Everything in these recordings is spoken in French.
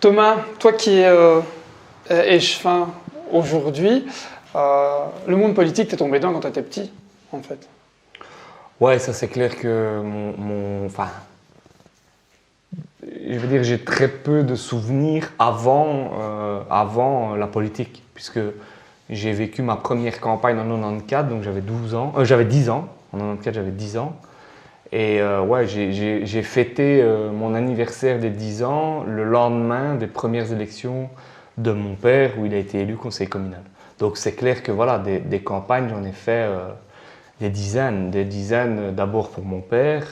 Thomas, toi qui es échevin aujourd'hui, le monde politique t'est tombé dedans quand tu étais petit, en fait. Ouais, ça c'est clair que enfin, je veux dire, j'ai très peu de souvenirs avant la politique, puisque j'ai vécu ma première campagne en 94, donc j'avais 12 ans, j'avais 10 ans, en 94 j'avais 10 ans, et ouais, j'ai fêté mon anniversaire des 10 ans le lendemain des premières élections de mon père, où il a été élu conseiller communal. Donc c'est clair que voilà, des campagnes, j'en ai fait des dizaines d'abord pour mon père,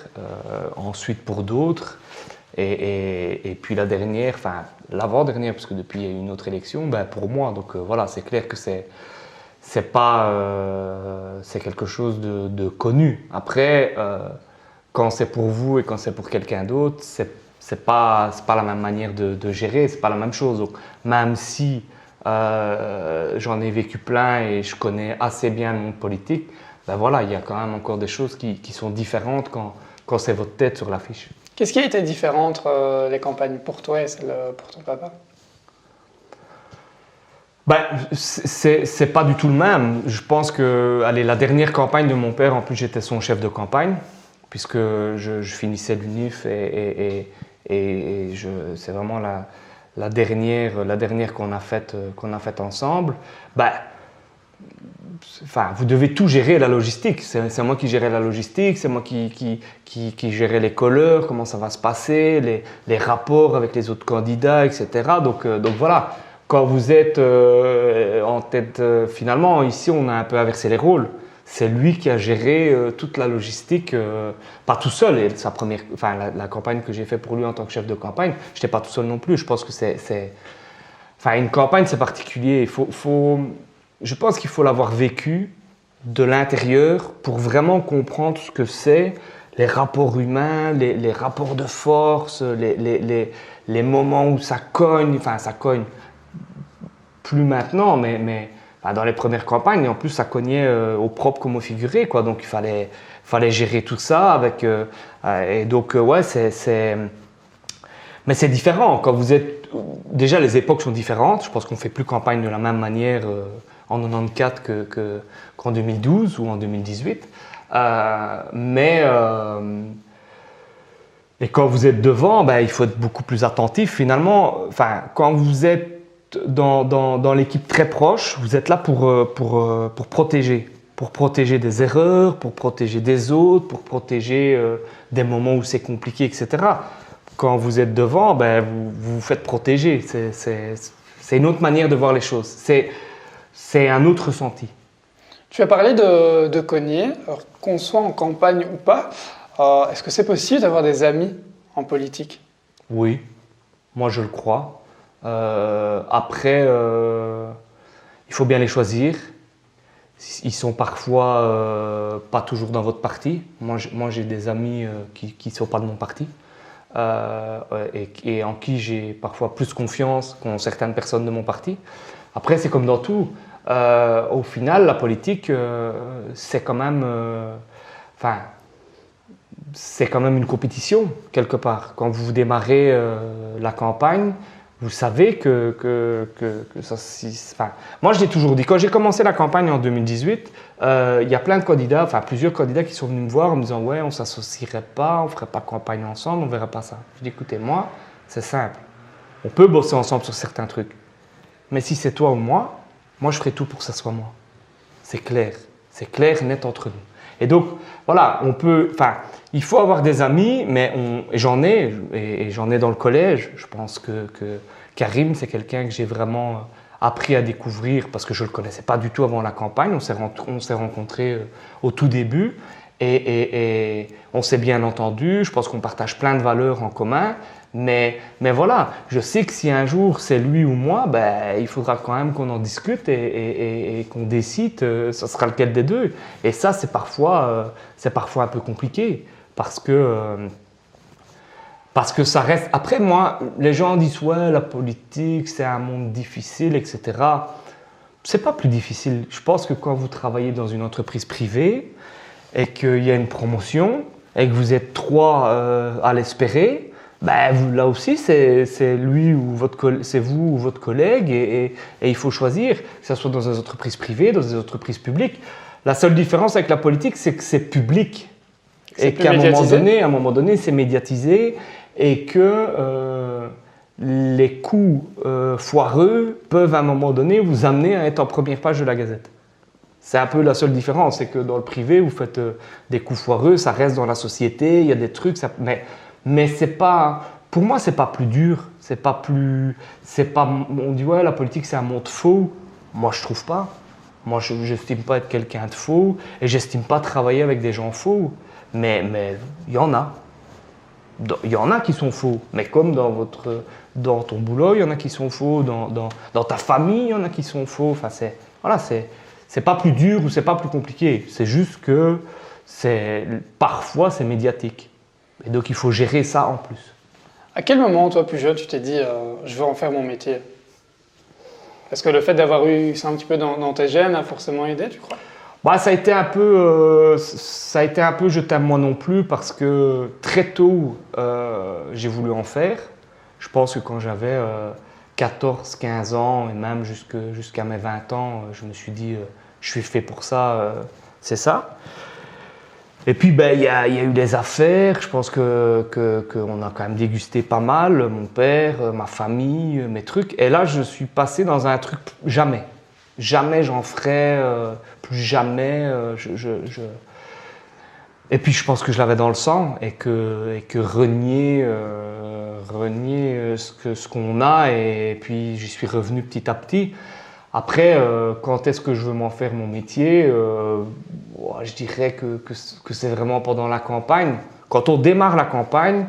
ensuite pour d'autres, et puis la dernière, enfin l'avant-dernière, parce que depuis il y a eu une autre élection, ben pour moi. Donc voilà, c'est clair que c'est quelque chose de connu. Après, quand c'est pour vous et quand c'est pour quelqu'un d'autre, c'est pas la même manière de gérer, c'est pas la même chose. Donc même si j'en ai vécu plein et je connais assez bien le monde politique, ben voilà, il y a quand même encore des choses qui sont différentes quand c'est votre tête sur l'affiche. Qu'est-ce qui a été différent entre les campagnes pour toi et celles pour ton papa? Ben, c'est pas du tout le même. Je pense que allez, la dernière campagne de mon père, en plus j'étais son chef de campagne, puisque je finissais l'UNIF et c'est vraiment la dernière qu'on a faite ensemble. Ben, enfin, vous devez tout gérer, la logistique. C'est moi qui gérais la logistique, c'est moi qui gérais les couleurs, comment ça va se passer, les rapports avec les autres candidats, etc. Donc voilà, quand vous êtes en tête, finalement, ici, on a un peu inversé les rôles. C'est lui qui a géré toute la logistique, pas tout seul. Et la campagne que j'ai faite pour lui en tant que chef de campagne, je n'étais pas tout seul non plus. Je pense que enfin, une campagne, c'est particulier. Je pense qu'il faut l'avoir vécu de l'intérieur pour vraiment comprendre ce que c'est, les rapports humains, les rapports de force, les moments où ça cogne. Enfin, ça cogne plus maintenant, mais enfin, dans les premières campagnes, en plus, ça cognait au propre comme au figuré, quoi. Donc, il fallait gérer tout ça avec... et donc, ouais, mais c'est différent. Quand vous êtes... Déjà, les époques sont différentes. Je pense qu'on ne fait plus campagne de la même manière en 94 qu'en 2012 ou en 2018. Et quand vous êtes devant, ben, il faut être beaucoup plus attentif. Finalement, enfin, quand vous êtes dans l'équipe très proche, vous êtes là pour protéger des erreurs, pour protéger des autres, pour protéger des moments où c'est compliqué, etc. Quand vous êtes devant, ben, vous vous faites protéger. C'est une autre manière de voir les choses. C'est un autre ressenti. Tu as parlé de cogner, alors qu'on soit en campagne ou pas. Est-ce que c'est possible d'avoir des amis en politique? Oui, moi je le crois. Après, il faut bien les choisir. Ils sont parfois pas toujours dans votre parti. Moi j'ai des amis qui ne sont pas de mon parti et en qui j'ai parfois plus confiance qu'en certaines personnes de mon parti. Après, c'est comme dans tout. Au final, la politique, c'est quand même... Enfin, c'est quand même une compétition, quelque part. Quand vous démarrez la campagne, vous savez que ça... Enfin, moi, je l'ai toujours dit. Quand j'ai commencé la campagne en 2018, il y a plein de candidats, enfin plusieurs candidats qui sont venus me voir en me disant « Ouais, on ne s'associerait pas, on ne ferait pas campagne ensemble, on ne verrait pas ça. » Je dis « Écoutez, moi, c'est simple. On peut bosser ensemble sur certains trucs. Mais si c'est toi ou moi je ferai tout pour que ça soit moi. » C'est clair, net entre nous. Et donc, voilà, il faut avoir des amis, mais j'en ai dans le collège. Je pense que Karim, c'est quelqu'un que j'ai vraiment appris à découvrir parce que je ne le connaissais pas du tout avant la campagne. On s'est rencontrés au tout début et on s'est bien entendu. Je pense qu'on partage plein de valeurs en commun. Mais voilà, je sais que si un jour c'est lui ou moi, ben, il faudra quand même qu'on en discute et qu'on décide ce sera lequel des deux. Et ça, c'est parfois un peu compliqué parce que ça reste... Après, moi, les gens disent « Ouais, la politique, c'est un monde difficile, etc. » C'est pas plus difficile. Je pense que quand vous travaillez dans une entreprise privée et qu'il y a une promotion et que vous êtes 3 à l'espérer, Là aussi, c'est lui ou c'est vous ou votre collègue et il faut choisir, que ce soit dans des entreprises privées, dans des entreprises publiques. La seule différence avec la politique, c'est que c'est public et qu'à un moment donné, c'est médiatisé et que les coups foireux peuvent à un moment donné vous amener à être en première page de la Gazette. C'est un peu la seule différence, c'est que dans le privé, vous faites des coups foireux, ça reste dans la société, il y a des trucs, mais c'est pas, pour moi, c'est pas plus dur, on dit ouais, la politique c'est un monde faux. Moi, je trouve pas. Moi, je n'estime pas être quelqu'un de faux et j'estime pas travailler avec des gens faux. Mais il y en a. Il y en a qui sont faux, mais comme dans ton boulot, il y en a qui sont faux, dans ta famille, il y en a qui sont faux. Enfin, c'est pas plus dur ou c'est pas plus compliqué. C'est juste que parfois c'est médiatique. Et donc il faut gérer ça en plus. À quel moment, toi, plus jeune, tu t'es dit je veux en faire mon métier? Est-ce que le fait d'avoir eu ça un petit peu dans tes gènes a forcément aidé, tu crois? Ça a été un peu je t'aime moi non plus parce que très tôt j'ai voulu en faire. Je pense que quand j'avais 14, 15 ans et même jusqu'à mes 20 ans, je me suis dit je suis fait pour ça, c'est ça. Et puis il y a eu des affaires, je pense qu'on a quand même dégusté pas mal, mon père, ma famille, mes trucs. Et là je suis passé dans un truc jamais. Jamais j'en ferai, plus jamais. Et puis je pense que je l'avais dans le sang et que renier ce qu'on a et puis j'y suis revenu petit à petit. Après, quand est-ce que je veux m'en faire mon métier, je dirais que c'est vraiment pendant la campagne. Quand on démarre la campagne,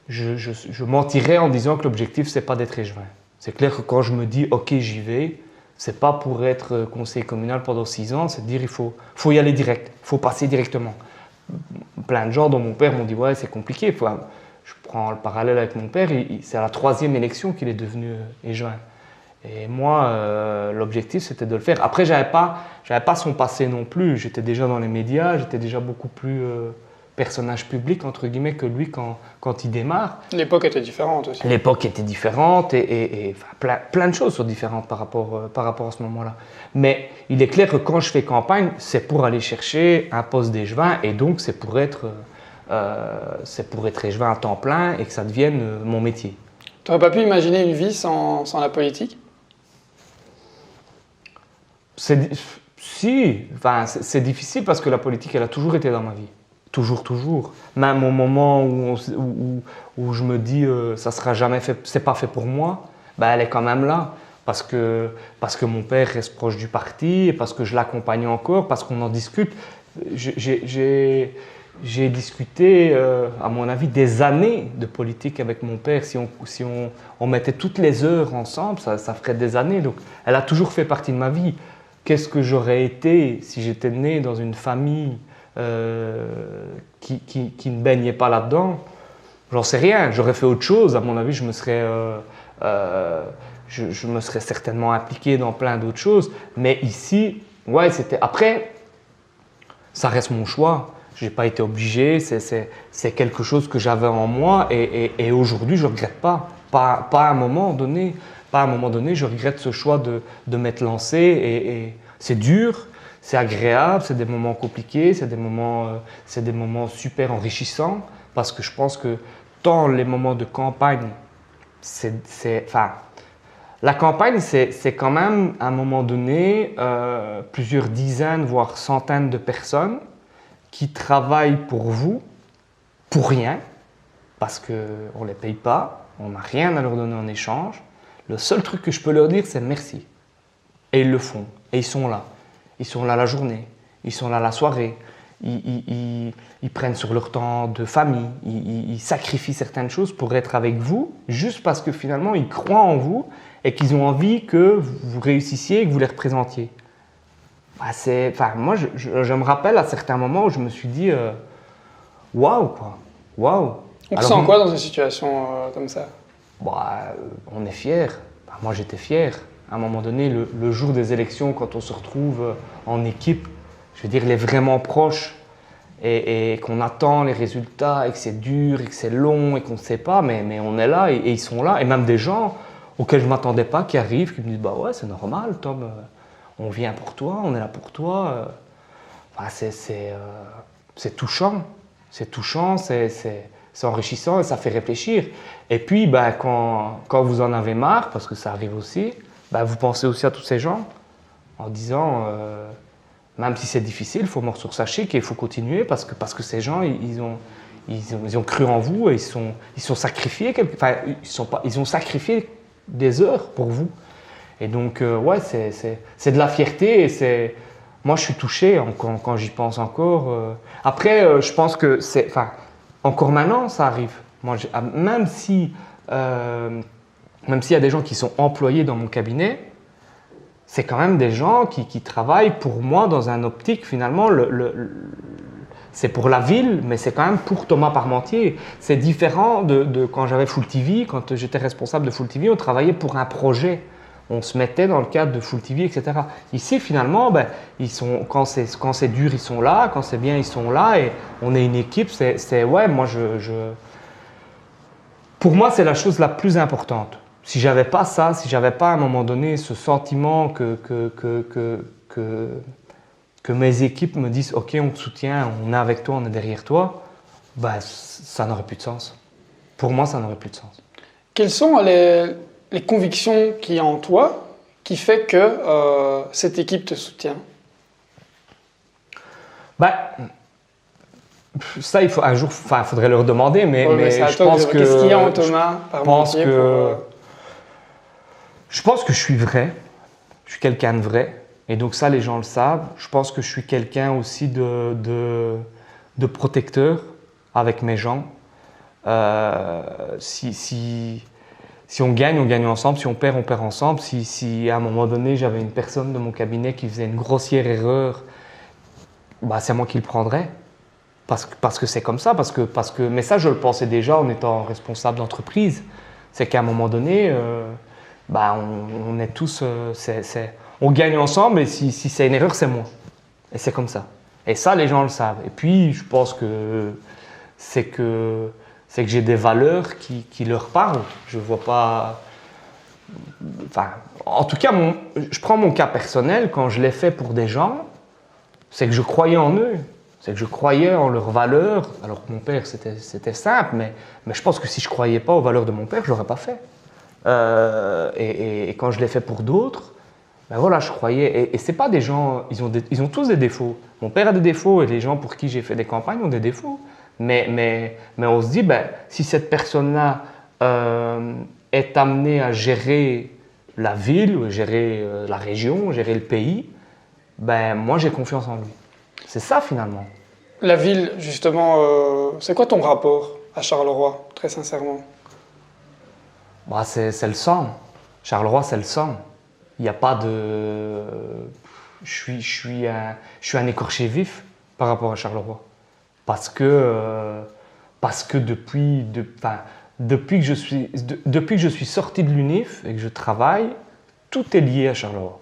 je mentirais en disant que l'objectif c'est pas d'être échevin. C'est clair que quand je me dis ok j'y vais, c'est pas pour être conseiller communal pendant 6 ans, c'est de dire il faut y aller direct, il faut passer directement. Plein de gens dont mon père m'ont dit ouais c'est compliqué. Je prends le parallèle avec mon père, c'est à la 3e élection qu'il est devenu échevin. Et moi l'objectif c'était de le faire. Après j'avais pas son passé non plus, j'étais déjà dans les médias, j'étais déjà beaucoup plus personnage public entre guillemets que lui quand il démarre. L'époque était différente aussi. L'époque était différente et plein de choses sont différentes par rapport à ce moment-là. Mais il est clair que quand je fais campagne, c'est pour aller chercher un poste d'échevin et donc c'est pour être échevin à temps plein et que ça devienne mon métier. Tu n'aurais pas pu imaginer une vie sans la politique? C'est difficile parce que la politique, elle a toujours été dans ma vie. Toujours. Même au moment où je me dis ça sera jamais fait, c'est pas fait pour moi, elle est quand même là. Parce que mon père reste proche du parti, et parce que je l'accompagne encore, parce qu'on en discute. J'ai discuté, à mon avis, des années de politique avec mon père. Si on mettait toutes les heures ensemble, ça ferait des années. Donc, elle a toujours fait partie de ma vie. Qu'est-ce que j'aurais été si j'étais né dans une famille qui ne baignait pas là-dedans? J'en sais rien. J'aurais fait autre chose. À mon avis, je me serais certainement impliqué dans plein d'autres choses. Mais ici, ouais, c'était. Après, ça reste mon choix. Je n'ai pas été obligé. C'est quelque chose que j'avais en moi. Et aujourd'hui, je ne regrette pas. Pas à un moment donné. Pas à un moment donné, je regrette ce choix de m'être lancé. Et c'est dur. C'est agréable, c'est des moments compliqués, c'est des moments super enrichissants parce que je pense que tant les moments de campagne, la campagne, c'est quand même à un moment donné plusieurs dizaines, voire centaines de personnes qui travaillent pour vous, pour rien, parce qu'on ne les paye pas, on n'a rien à leur donner en échange. Le seul truc que je peux leur dire, c'est merci. Et ils le font, et ils sont là. Ils sont là la journée, ils sont là la soirée, ils prennent sur leur temps de famille, ils sacrifient certaines choses pour être avec vous, juste parce que finalement ils croient en vous et qu'ils ont envie que vous réussissiez et que vous les représentiez. Moi, je me rappelle à certains moments où je me suis dit waouh, quoi, waouh. On ressent quoi dans une situation comme ça? On est fiers. Moi, j'étais fier. À un moment donné, le jour des élections, quand on se retrouve en équipe, je veux dire, les vraiment proches et qu'on attend les résultats, et que c'est dur, et que c'est long, et qu'on ne sait pas, mais on est là, et ils sont là. Et même des gens auxquels je ne m'attendais pas, qui arrivent, qui me disent « Bah ouais, c'est normal, Tom, on vient pour toi, on est là pour toi. » Enfin, c'est touchant, c'est enrichissant et ça fait réfléchir. Et puis, ben, quand vous en avez marre, parce que ça arrive aussi, ben, vous pensez aussi à tous ces gens en disant, même si c'est difficile, il faut morceau sur sa chic et il faut continuer parce que ces gens, ils ont cru en vous et ils sont sacrifiés, enfin, ils ont sacrifié des heures pour vous. Et donc, ouais, c'est de la fierté et moi, je suis touché quand j'y pense encore. Après, je pense que enfin, encore maintenant, ça arrive. Moi, même s'il y a des gens qui sont employés dans mon cabinet, c'est quand même des gens qui travaillent pour moi dans un optique, finalement, c'est pour la ville, mais c'est quand même pour Thomas Parmentier. C'est différent de quand j'avais Full TV, quand j'étais responsable de Full TV, on travaillait pour un projet. On se mettait dans le cadre de Full TV, etc. Ici, finalement, ben, quand c'est dur, ils sont là, quand c'est bien, ils sont là, et on est une équipe. Ouais, moi, pour moi, c'est la chose la plus importante. Si j'avais pas ça, si j'avais pas à un moment donné ce sentiment que mes équipes me disent « Ok, on te soutient, on est avec toi, on est derrière toi », ben, ça n'aurait plus de sens. Pour moi, ça n'aurait plus de sens. Quelles sont les convictions qu'il y a en toi qui fait que cette équipe te soutient? Ben, ça, un jour, il faudrait leur demander, mais je pense que... Qu'est-ce qu'il y a en Thomas Parmentier Je pense que je suis vrai, je suis quelqu'un de vrai, et donc ça, les gens le savent. Je pense que je suis quelqu'un aussi de protecteur avec mes gens. Si on gagne ensemble. Si on perd ensemble. Si à un moment donné, j'avais une personne de mon cabinet qui faisait une grossière erreur, bah, c'est moi qui le prendrais. Parce que c'est comme ça. Mais ça, je le pensais déjà en étant responsable d'entreprise. C'est qu'à un moment donné, bah, on est tous... on gagne ensemble et si c'est une erreur, c'est moi. Et c'est comme ça. Et ça, les gens le savent. Et puis, je pense que c'est que j'ai des valeurs qui leur parlent. Je vois pas... Enfin, en tout cas, je prends mon cas personnel. Quand je l'ai fait pour des gens, c'est que je croyais en eux. C'est que je croyais en leurs valeurs. Alors que mon père, c'était simple, mais je pense que si je ne croyais pas aux valeurs de mon père, je ne l'aurais pas fait. Et quand je l'ai fait pour d'autres, ben voilà, je croyais. Et ce n'est pas des gens... Ils ont tous des défauts. Mon père a des défauts et les gens pour qui j'ai fait des campagnes ont des défauts. Mais on se dit, ben, si cette personne-là est amenée à gérer la ville, gérer la région, gérer le pays, ben, moi j'ai confiance en lui. C'est ça finalement. La ville, justement, c'est quoi ton rapport à Charleroi, très sincèrement? Bah, c'est le sang. Charleroi, c'est le sang. Il n'y a pas de... Je suis un écorché vif par rapport à Charleroi. Parce que depuis que je suis sorti de l'UNIF et que je travaille, tout est lié à Charleroi.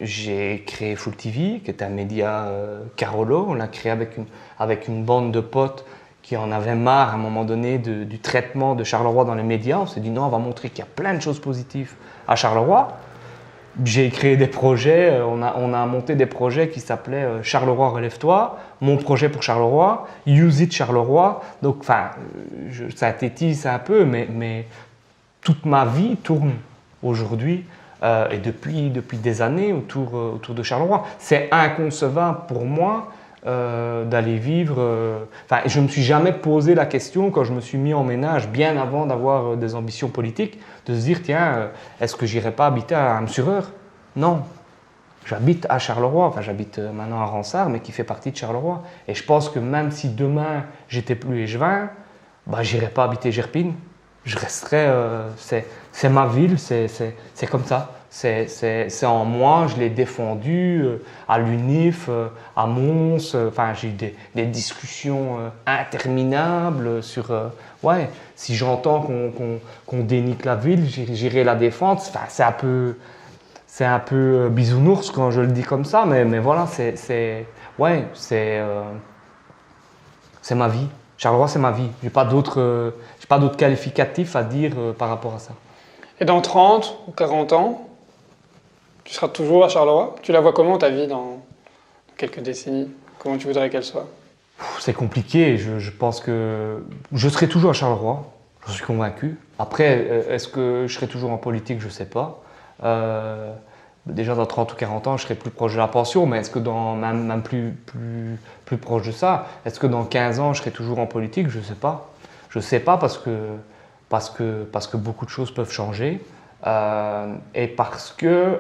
J'ai créé Full TV, qui est un média Carolo. On l'a créé avec une bande de potes qui en avaient marre à un moment donné du traitement de Charleroi dans les médias. On s'est dit non, on va montrer qu'il y a plein de choses positives à Charleroi. J'ai créé des projets, on a monté des projets qui s'appelaient Charleroi relève-toi, mon projet pour Charleroi, Use It Charleroi. Donc, enfin, je synthétise un peu, mais toute ma vie tourne aujourd'hui et depuis des années autour de Charleroi. C'est inconcevable pour moi d'aller vivre... je ne me suis jamais posé la question quand je me suis mis en ménage, bien avant d'avoir des ambitions politiques, de se dire, tiens, est-ce que j'irai pas habiter à Amsureur? Non. J'habite à Charleroi, enfin j'habite maintenant à Ransard, mais qui fait partie de Charleroi. Et je pense que même si demain j'étais plus échevin, bah, j'irai pas habiter Gerpine. Je resterai... c'est ma ville, c'est comme ça. C'est en moi, je l'ai défendu à l'UNIF, à Mons. J'ai eu des discussions interminables sur... ouais, si j'entends qu'on dénique la ville, j'irai la défendre. Enfin, c'est un peu bisounours quand je le dis comme ça, mais voilà, C'est ma vie. Charleroi, c'est ma vie. J'ai pas d'autres qualificatifs à dire par rapport à ça. Et dans 30 ou 40 ans, tu seras toujours à Charleroi? Tu la vois comment ta vie dans quelques décennies? Comment tu voudrais qu'elle soit? C'est compliqué. Je pense que je serai toujours à Charleroi. Je suis convaincu. Après, est-ce que je serai toujours en politique? Je ne sais pas. Déjà dans 30 ou 40 ans, je serai plus proche de la pension, mais est-ce que même plus proche de ça, est-ce que dans 15 ans, je serai toujours en politique? Je ne sais pas. Je ne sais pas parce que beaucoup de choses peuvent changer et parce que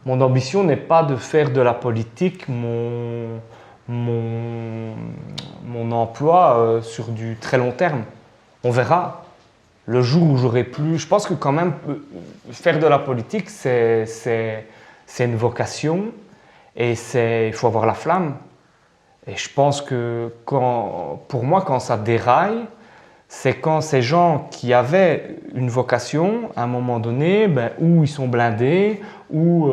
mon ambition n'est pas de faire de la politique mon emploi sur du très long terme. On verra. Le jour où j'aurai plus... Je pense que quand même, faire de la politique, c'est une vocation et il faut avoir la flamme. Et je pense que pour moi, quand ça déraille, c'est quand ces gens qui avaient une vocation, à un moment donné, où ils sont blindés, où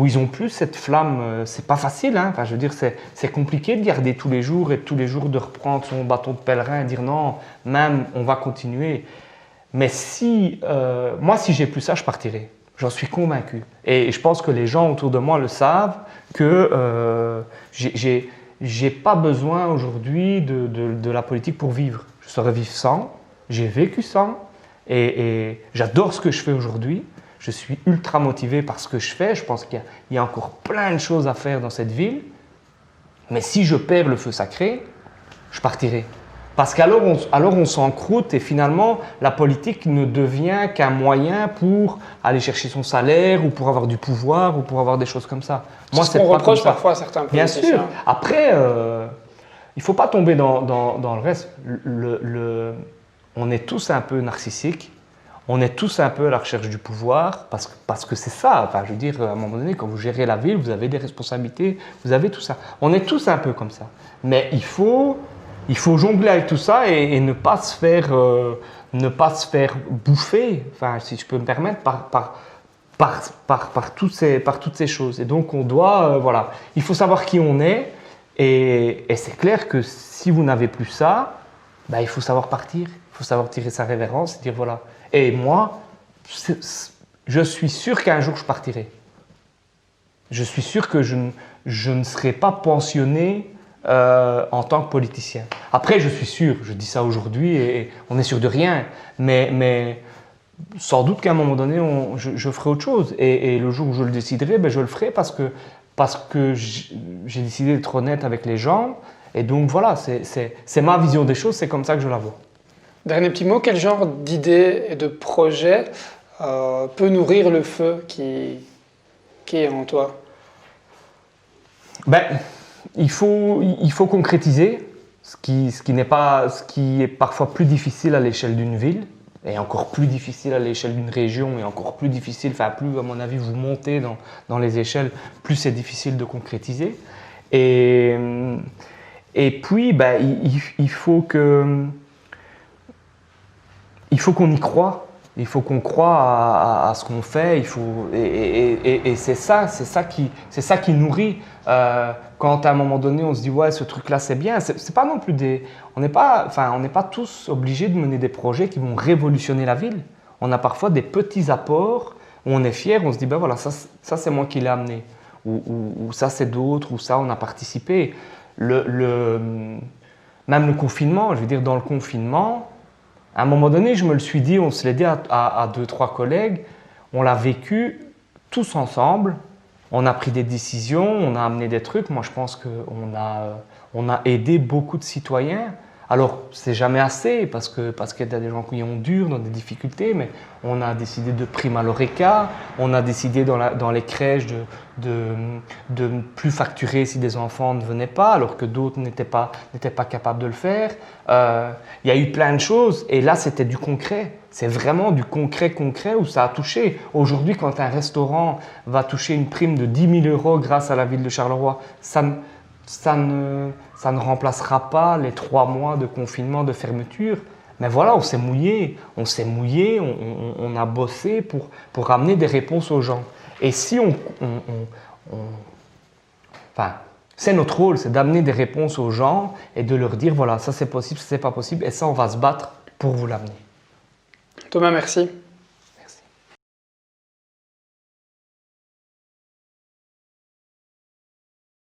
ils n'ont plus cette flamme. C'est pas facile, hein. Enfin, je veux dire, c'est compliqué de garder tous les jours et tous les jours de reprendre son bâton de pèlerin et dire non, même on va continuer. Mais moi, si j'ai plus ça, je partirai. J'en suis convaincu. Et je pense que les gens autour de moi le savent que j'ai pas besoin aujourd'hui de la politique pour vivre. Je saurais vivre sans. J'ai vécu sans. Et j'adore ce que je fais aujourd'hui. Je suis ultra motivé par ce que je fais. Je pense qu'il y a encore plein de choses à faire dans cette ville. Mais si je perds le feu sacré, je partirai. Parce qu'alors on s'encroute et finalement la politique ne devient qu'un moyen pour aller chercher son salaire ou pour avoir du pouvoir ou pour avoir des choses comme ça. Moi, c'est ce qu'on reproche parfois à certains politiciens. Bien sûr. Après, il ne faut pas tomber dans le reste. On est tous un peu narcissiques. On est tous un peu à la recherche du pouvoir parce que c'est ça. Enfin, je veux dire, à un moment donné, quand vous gérez la ville, vous avez des responsabilités, vous avez tout ça. On est tous un peu comme ça. Mais il faut jongler avec tout ça et ne pas se faire bouffer, enfin, si je peux me permettre, par toutes ces choses. Et donc, on doit, voilà, il faut savoir qui on est. Et c'est clair que si vous n'avez plus ça, il faut savoir partir. Il faut savoir tirer sa révérence et dire voilà. Et moi, je suis sûr qu'un jour je partirai. Je suis sûr que je ne serai pas pensionné en tant que politicien. Après, je suis sûr, je dis ça aujourd'hui et on est sûr de rien, mais sans doute qu'à un moment donné, je ferai autre chose. Et le jour où je le déciderai, je le ferai parce que j'ai décidé d'être honnête avec les gens. Et donc voilà, c'est ma vision des choses, c'est comme ça que je la vois. Dernier petit mot, quel genre d'idées et de projets peut nourrir le feu qui est en toi? Il faut concrétiser ce qui est parfois plus difficile à l'échelle d'une ville et encore plus difficile à l'échelle d'une région et encore plus difficile, enfin plus à mon avis vous montez dans les échelles, plus c'est difficile de concrétiser. Et puis il faut qu'on y croie. Il faut qu'on croie à ce qu'on fait. Et c'est ça qui nourrit. Quand à un moment donné on se dit ouais ce truc-là c'est bien, c'est pas non plus on n'est pas tous obligés de mener des projets qui vont révolutionner la ville. On a parfois des petits apports où on est fier, on se dit voilà ça c'est moi qui l'ai amené, ou ça c'est d'autres, ou ça on a participé. Même le confinement, je veux dire dans le confinement. À un moment donné, je me le suis dit, on se l'a dit à 2-3 collègues, on l'a vécu tous ensemble, on a pris des décisions, on a amené des trucs. Moi, je pense qu'on a aidé beaucoup de citoyens. Alors, c'est jamais assez parce qu'il y a des gens qui ont dur, dans des difficultés, mais on a décidé de prime à l'ORECA, on a décidé dans les crèches de ne plus facturer si des enfants ne venaient pas, alors que d'autres n'étaient pas capables de le faire. Il y a eu plein de choses, et là, c'était du concret. C'est vraiment du concret où ça a touché. Aujourd'hui, quand un restaurant va toucher une prime de 10 000 € grâce à la ville de Charleroi, ça ne remplacera pas les 3 mois de confinement, de fermeture. Mais voilà, on s'est mouillé, on a bossé pour ramener des réponses aux gens. Et si C'est notre rôle, c'est d'amener des réponses aux gens et de leur dire voilà, ça c'est possible, ça c'est pas possible, et ça on va se battre pour vous l'amener. Thomas, merci.